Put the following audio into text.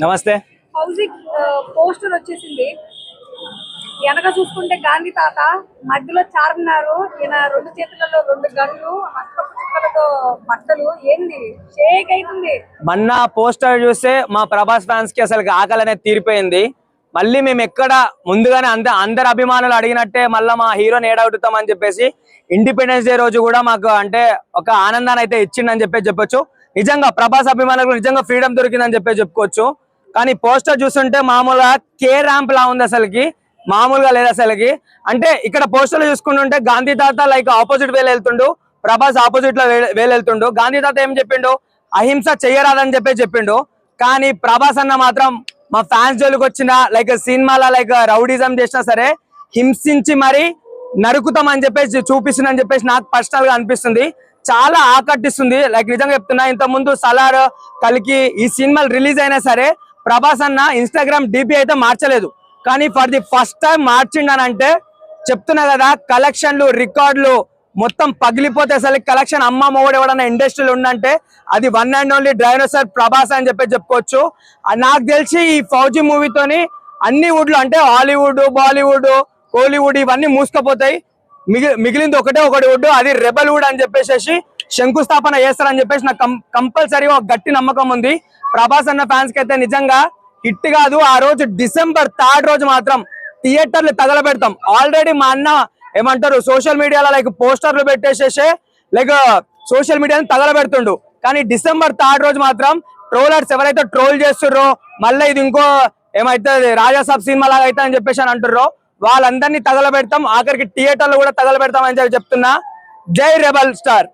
నమస్తే. Housing poster వచ్చేసింది. వెనక చూసుకుంటే గాంధీ తాత, మధ్యలో చార్మినారు, ఈయన రెండు చేతులలో రెండు గన్లు, హస్తపు చుక్కలతో బట్టలు. ఏంది షేక్ అవుతుంది. మొన్న పోస్టర్ చూస్తే మా ప్రభాస్ ఫ్యాన్స్ కి అసలు ఆకలి అనేది తీరిపోయింది. మళ్ళీ మేము ఎక్కడ ముందుగానే అందరు అభిమానులు అడిగినట్టే మళ్ళీ మా హీరోని ఏడవుతాం అని చెప్పేసి ఇండిపెండెన్స్ డే రోజు కూడా మాకు అంటే ఒక ఆనందాన్ని అయితే ఇచ్చిందని చెప్పొచ్చు. నిజంగా ప్రభాస్ అభిమానులకు నిజంగా ఫ్రీడమ్ దొరికిందని చెప్పుకోవచ్చు. కానీ పోస్టర్ చూస్తుంటే మామూలుగా కే ర్యాంప్ లా ఉంది, అసలుకి మామూలుగా లేదు అసలుకి. అంటే ఇక్కడ పోస్టర్లు చూసుకుంటుంటే గాంధీ తాత లైక్ ఆపోజిట్ వేలు వెళ్తుండు, ప్రభాస్ ఆపోజిట్ లో వేలు వెళ్తుండు. గాంధీ తాత ఏం చెప్పిండు, అహింస చెయ్యరాదని చెప్పిండు. కానీ ప్రభాస్ అన్న మాత్రం మా ఫ్యాన్స్ జోలికి వచ్చిన లైక్ సినిమాల లైక్ రౌడిజం చేసినా సరే హింసించి మరి నరుకుతాం అని చెప్పేసి చూపిస్తుందని చెప్పేసి నాకు పర్సనల్ గా అనిపిస్తుంది. చాలా ఆకర్షిస్తుంది. లైక్ నిజంగా చెప్తున్నా, ఇంత ముందు సలార్, కల్కి ఈ సినిమాలు రిలీజ్ అయినా సరే ప్రభాస్ అన్న ఇన్స్టాగ్రామ్ డిపి అయితే మార్చలేదు. కానీ ఫర్ ది ఫస్ట్ టైం మార్చిండనంటే చెప్తున్నా కదా, కలెక్షన్లు రికార్డులు మొత్తం పగిలిపోతే అసలు కలెక్షన్ అమ్మ మొగుడు ఎవడన్నా ఇండస్ట్రీలో ఉందంటే అది one and only dinosaur Prabhas అని చెప్పుకోవచ్చు. నాకు తెలిసి ఈ ఫౌజీ మూవీతోని అన్ని వుడ్లు అంటే హాలీవుడ్, బాలీవుడ్, కోలీవుడ్ ఇవన్నీ మూసుకుపోతాయి. మిగిలింది ఒకటి వుడ్, అది రెబల్ వుడ్ అని చెప్పేసి శంకుస్థాపన చేస్తారని చెప్పేసి నాకు కంపల్సరీగా ఒక గట్టి నమ్మకం ఉంది. ప్రభాస్ అన్న ఫ్యాన్స్ కి అయితే నిజంగా హిట్ కాదు. ఆ రోజు December 3 రోజు మాత్రం థియేటర్లు తగలబెడతాం. ఆల్రెడీ మా అన్న ఏమంటారు సోషల్ మీడియాలో లైక్ పోస్టర్లు పెట్టేసేసి లైక్ సోషల్ మీడియాని తగలబెడుతుండు. కానీ December 3 రోజు మాత్రం ట్రోలర్స్ ఎవరైతే ట్రోల్ చేస్తుర్రో మళ్ళీ ఇది ఇంకో ఏమైతుంది రాజాసాబ్ సినిమా లాగా అయితే అని చెప్పేసి అని అంటుర్రో వాళ్ళందరినీ తగలబెడతాం. ఆఖరికి థియేటర్లు కూడా తగలబెడతాం అని చెప్తున్నా. జై రెబల్ స్టార్.